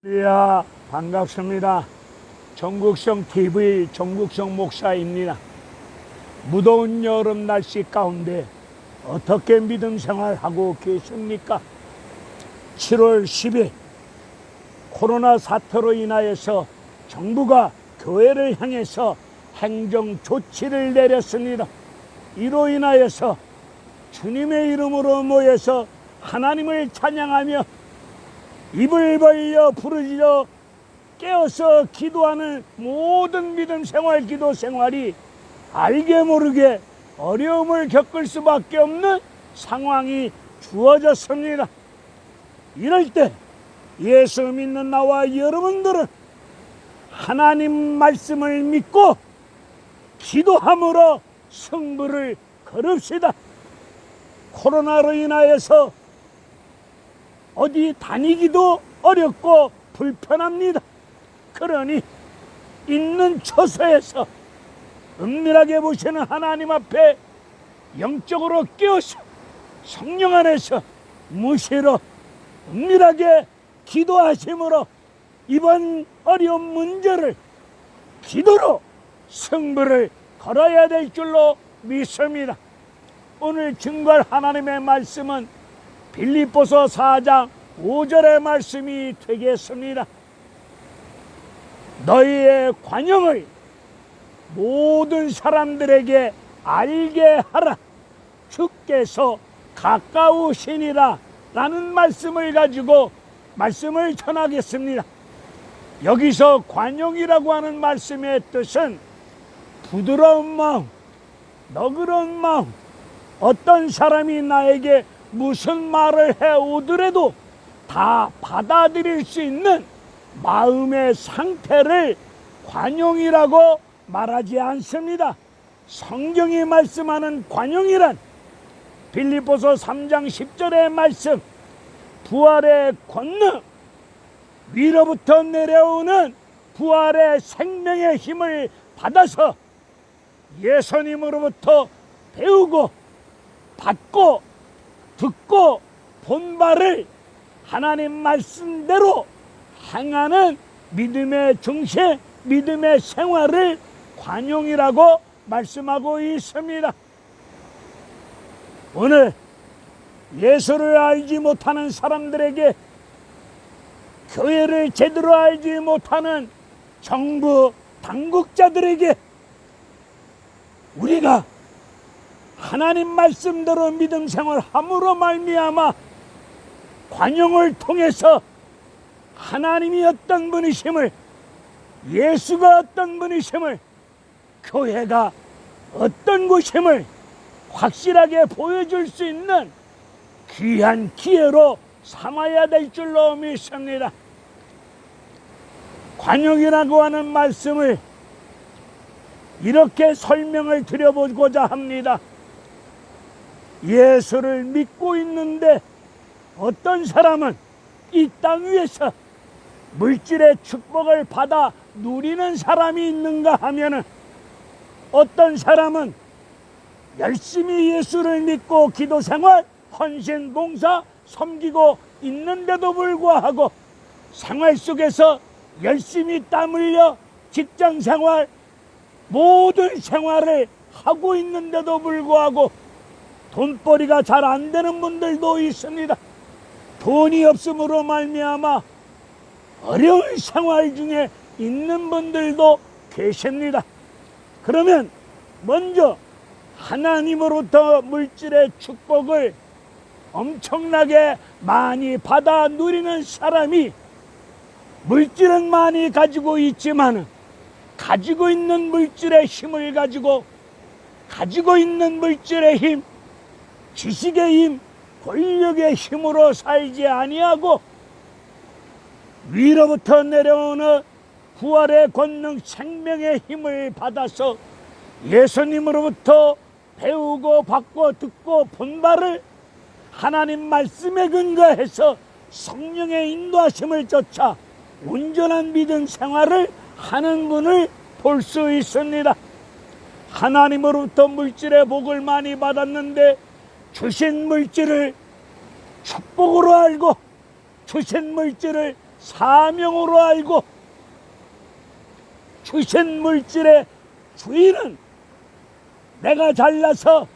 이야, 반갑습니다. 정국성 TV 정국성 목사입니다. 무더운 여름 날씨 가운데 어떻게 믿음 생활하고 계십니까? 7월 10일 코로나 사태로 인하여서 정부가 교회를 향해서 행정 조치를 내렸습니다. 이로 인하여서 주님의 이름으로 모여서 하나님을 찬양하며 입을 벌려 부르짖어 깨어서 기도하는 모든 믿음 생활, 기도 생활이 알게 모르게 어려움을 겪을 수밖에 없는 상황이 주어졌습니다. 이럴 때 예수 믿는 나와 여러분들은 하나님 말씀을 믿고 기도함으로 승부를 거릅시다. 코로나로 인하여서 어디 다니기도 어렵고 불편합니다. 그러니 있는 처소에서 은밀하게 보시는 하나님 앞에 영적으로 깨어서 성령 안에서 무시로 은밀하게 기도하심으로 이번 어려운 문제를 기도로 승부를 걸어야 될 줄로 믿습니다. 오늘 증거할 하나님의 말씀은 빌립보서 4장 5절의 말씀이 되겠습니다. 너희의 관용을 모든 사람들에게 알게 하라. 주께서 가까우시니라 라는 말씀을 가지고 말씀을 전하겠습니다. 여기서 관용이라고 하는 말씀의 뜻은 부드러운 마음, 너그러운 마음, 어떤 사람이 나에게 무슨 말을 해오더라도 다 받아들일 수 있는 마음의 상태를 관용이라고 말하지 않습니다. 성경이 말씀하는 관용이란 빌립보서 3장 10절의 말씀, 부활의 권능, 위로부터 내려오는 부활의 생명의 힘을 받아서 예수님으로부터 배우고 받고 듣고 본 바를 하나님 말씀대로 행하는 믿음의 중심, 믿음의 생활을 관용이라고 말씀하고 있습니다. 오늘 예수를 알지 못하는 사람들에게, 교회를 제대로 알지 못하는 정부 당국자들에게 우리가 하나님 말씀대로 믿음 생활함으로 말미암아 관용을 통해서 하나님이 어떤 분이심을, 예수가 어떤 분이심을, 교회가 어떤 곳임을 확실하게 보여줄 수 있는 귀한 기회로 삼아야 될 줄로 믿습니다. 관용이라고 하는 말씀을 이렇게 설명을 드려보고자 합니다. 예수를 믿고 있는데 어떤 사람은 이 땅 위에서 물질의 축복을 받아 누리는 사람이 있는가 하면은, 어떤 사람은 열심히 예수를 믿고 기도 생활, 헌신, 봉사, 섬기고 있는데도 불구하고 생활 속에서 열심히 땀 흘려 직장 생활, 모든 생활을 하고 있는데도 불구하고 돈벌이가 잘 안 되는 분들도 있습니다. 돈이 없음으로 말미암아 어려운 생활 중에 있는 분들도 계십니다. 그러면 먼저 하나님으로부터 물질의 축복을 엄청나게 많이 받아 누리는 사람이, 물질은 많이 가지고 있지만 가지고 있는 물질의 힘을 가지고, 가지고 있는 물질의 힘, 지식의 힘, 권력의 힘으로 살지 아니하고 위로부터 내려오는 부활의 권능, 생명의 힘을 받아서 예수님으로부터 배우고 받고 듣고 본 바를 하나님 말씀에 근거해서 성령의 인도하심을 쫓아 온전한 믿음 생활을 하는 분을 볼 수 있습니다. 하나님으로부터 물질의 복을 많이 받았는데 주신 물질을 축복으로 알고 주신 물질을 사명으로 알고 주신 물질의 주인은 내가 잘나서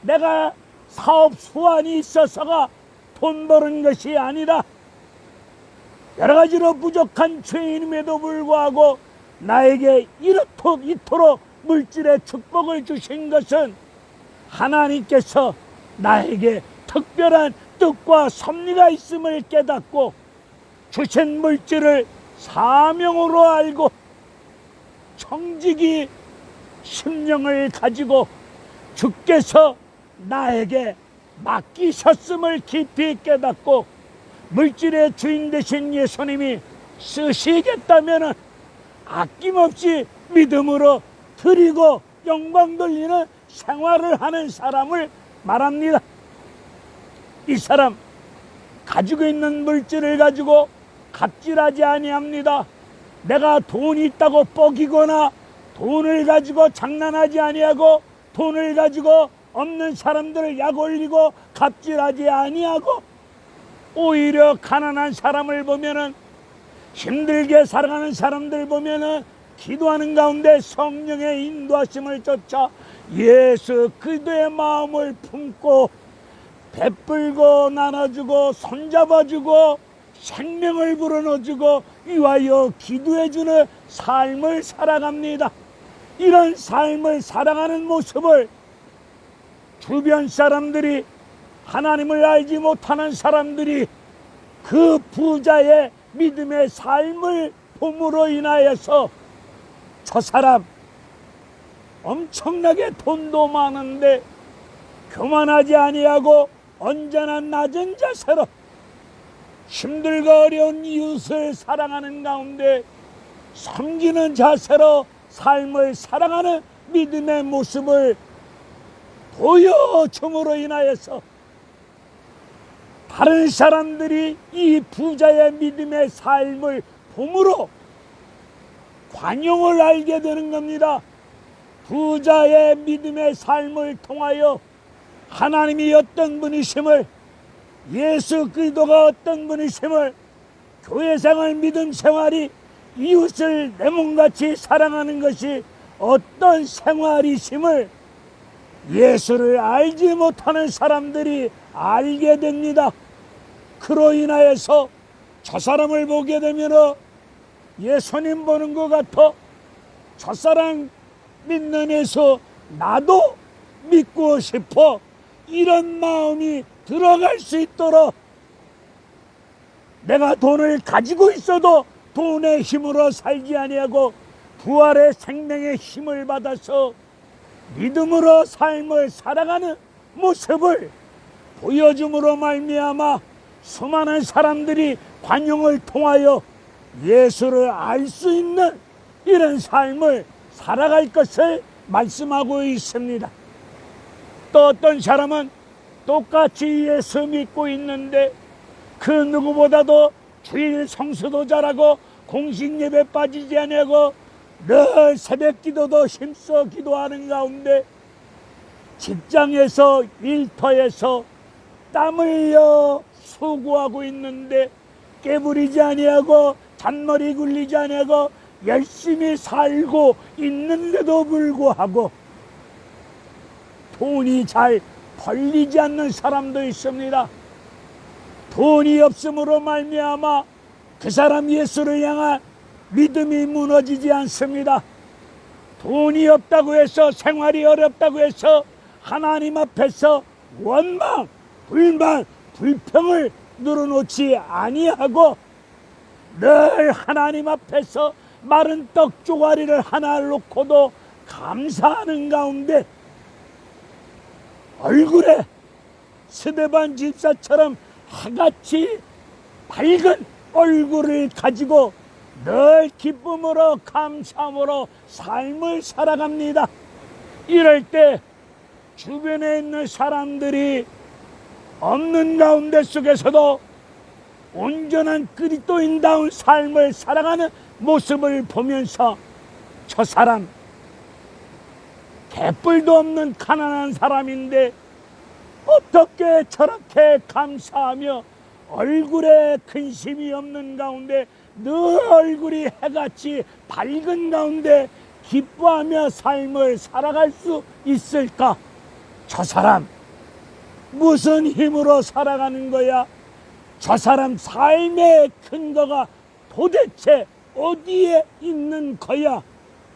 내가 사업 수완이 있어서가 돈 버는 것이 아니라 여러 가지로 부족한 죄인임에도 불구하고 나에게 이토록 물질의 축복을 주신 것은 하나님께서 나에게 특별한 뜻과 섭리가 있음을 깨닫고 주신 물질을 사명으로 알고 청지기 심령을 가지고 주께서 나에게 맡기셨음을 깊이 깨닫고 물질의 주인 되신 예수님이 쓰시겠다면 아낌없이 믿음으로 드리고 영광 돌리는 생활을 하는 사람을 말합니다. 이 사람 가지고 있는 물질을 가지고 갑질하지 아니합니다. 내가 돈이 있다고 뻐기거나 돈을 가지고 장난하지 아니하고 돈을 가지고 없는 사람들을 약올리고 갑질하지 아니하고 오히려 가난한 사람을 보면은 힘들게 살아가는 사람들 보면은 기도하는 가운데 성령의 인도하심을 쫓아 예수 그리스도의 마음을 품고 베풀고 나눠주고 손잡아주고 생명을 불어넣어주고 위하여 기도해주는 삶을 살아갑니다. 이런 삶을 살아가는 모습을 주변 사람들이 하나님을 알지 못하는 사람들이 그 부자의 믿음의 삶을 봄으로 인하여서 저 사람 엄청나게 돈도 많은데 교만하지 아니하고 언제나 낮은 자세로 힘들고 어려운 이웃을 사랑하는 가운데 섬기는 자세로 삶을 살아가는 믿음의 모습을 보여줌으로 인하여서 다른 사람들이 이 부자의 믿음의 삶을 봄으로 관용을 알게 되는 겁니다. 부자의 믿음의 삶을 통하여 하나님이 어떤 분이심을, 예수 그리스도가 어떤 분이심을, 교회생활 믿음 생활이 이웃을 내 몸같이 사랑하는 것이 어떤 생활이심을 예수를 알지 못하는 사람들이 알게 됩니다. 그로 인하여서 저 사람을 보게 되면 예수님 보는 것 같아 저 사람 믿는 예수 나도 믿고 싶어, 이런 마음이 들어갈 수 있도록 내가 돈을 가지고 있어도 돈의 힘으로 살지 아니하고 부활의 생명의 힘을 받아서 믿음으로 삶을 살아가는 모습을 보여줌으로 말미암아 수많은 사람들이 관용을 통하여 예수를 알 수 있는 이런 삶을 살아갈 것을 말씀하고 있습니다. 또 어떤 사람은 똑같이 예수 믿고 있는데 그 누구보다도 주일 성수도 잘하고 공식 예배 빠지지 아니하고 늘 새벽 기도도 힘써 기도하는 가운데 직장에서 일터에서 땀 흘려 수고하고 있는데 깨부리지 아니하고 잔머리 굴리지 아니하고 열심히 살고 있는데도 불구하고 돈이 잘 벌리지 않는 사람도 있습니다. 돈이 없음으로 말미암아 그 사람 예수를 향한 믿음이 무너지지 않습니다. 돈이 없다고 해서, 생활이 어렵다고 해서 하나님 앞에서 원망, 불만, 불평을 늘어놓지 아니하고 늘 하나님 앞에서 마른 떡 조가리를 하나 놓고도 감사하는 가운데 얼굴에 스데반 집사처럼 해같이 밝은 얼굴을 가지고 늘 기쁨으로 감사함으로 삶을 살아갑니다. 이럴 때 주변에 있는 사람들이 없는 가운데 속에서도 온전한 그리스도인다운 삶을 살아가는 모습을 보면서 저 사람 개뿔도 없는 가난한 사람인데 어떻게 저렇게 감사하며 얼굴에 근심이 없는 가운데, 늘 얼굴이 해같이 밝은 가운데 기뻐하며 삶을 살아갈 수 있을까? 저 사람 무슨 힘으로 살아가는 거야? 저 사람 삶의 근거가 도대체 어디에 있는 거야?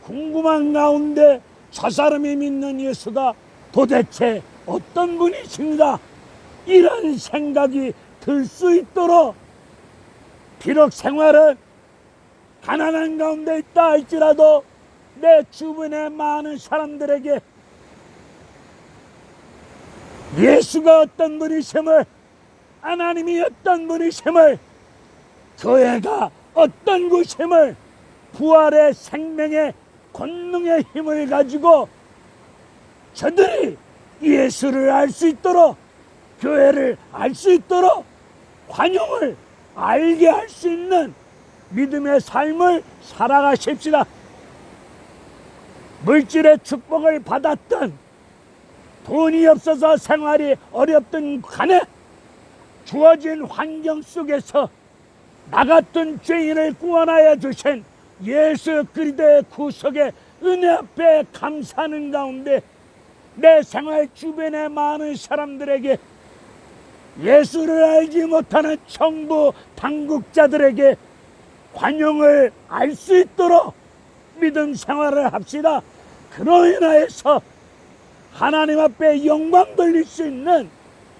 궁금한 가운데 저 사람이 믿는 예수가 도대체 어떤 분이신가? 이런 생각이 들 수 있도록, 비록 생활은 가난한 가운데 있다 할지라도 내 주변의 많은 사람들에게 예수가 어떤 분이심을, 하나님이 어떤 분이심을, 교회가 어떤 곳임을, 부활의 생명의 권능의 힘을 가지고 저들이 예수를 알 수 있도록, 교회를 알 수 있도록, 관용을 알게 할 수 있는 믿음의 삶을 살아가십시다. 물질의 축복을 받았던, 돈이 없어서 생활이 어렵던 간에 주어진 환경 속에서 나 같은 죄인을 구원하여 주신 예수 그리스도의 구속의 은혜 앞에 감사하는 가운데 내 생활 주변의 많은 사람들에게, 예수를 알지 못하는 정부 당국자들에게 관용을 알 수 있도록 믿음 생활을 합시다. 그로 인하여서 하나님 앞에 영광 돌릴 수 있는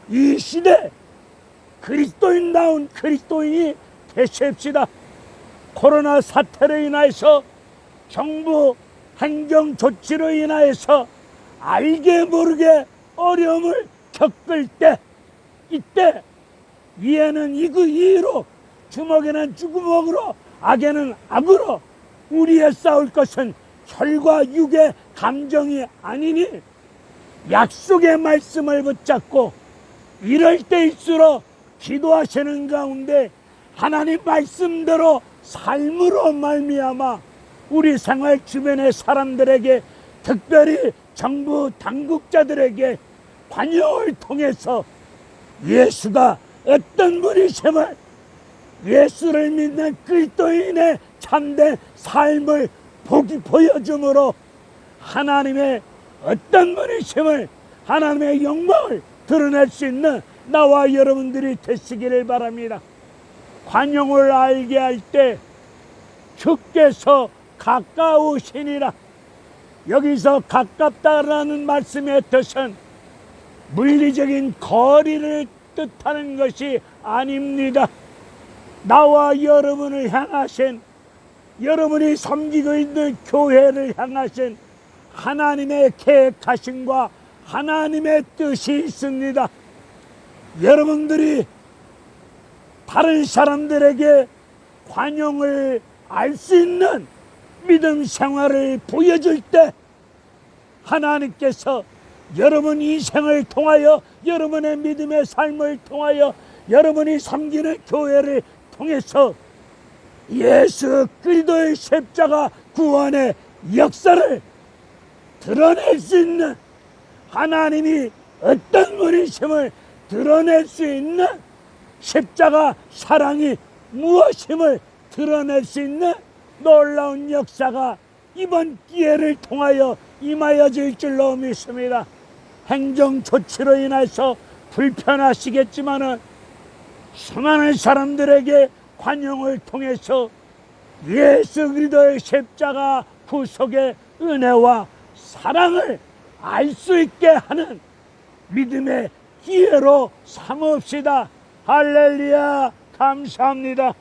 이 시대 그리스도인다운 그리스도인이 되십시다. 코로나 사태로 인하여서 정부 행정 조치로 인하여서 알게 모르게 어려움을 겪을 때, 이때 이에는 이로, 주먹에는 주먹으로, 악에는 악으로 우리의 싸울 것은 혈과 육의 감정이 아니니 약속의 말씀을 붙잡고 이럴 때일수록 기도하시는 가운데 하나님 말씀대로 삶으로 말미암아 우리 생활 주변의 사람들에게, 특별히 정부 당국자들에게 관용을 통해서 예수가 어떤 분이심을, 예수를 믿는 그리스도인의 참된 삶을 보여줌으로 하나님의 어떤 분이심을, 하나님의 영광을 드러낼 수 있는 나와 여러분들이 되시기를 바랍니다. 관용을 알게 할 때 주께서 가까우시니라. 여기서 가깝다라는 말씀의 뜻은 물리적인 거리를 뜻하는 것이 아닙니다. 나와 여러분을 향하신, 여러분이 섬기고 있는 교회를 향하신 하나님의 계획하심과 하나님의 뜻이 있습니다. 여러분들이 다른 사람들에게 관용을 알 수 있는 믿음 생활을 보여줄 때 하나님께서 여러분 인생을 통하여, 여러분의 믿음의 삶을 통하여, 여러분이 섬기는 교회를 통해서 예수 그리스도의 십자가 구원의 역사를 드러낼 수 있는, 하나님이 어떤 분이심을 드러낼 수 있는, 십자가 사랑이 무엇임을 드러낼 수 있는 놀라운 역사가 이번 기회를 통하여 임하여질 줄로 믿습니다. 행정 조치로 인해서 불편하시겠지만은 수많은 사람들에게 관용을 통해서 예수 그리스도의 십자가 구속의 은혜와 사랑을 알 수 있게 하는 믿음의 기회로 삼읍시다. 할렐루야, 감사합니다.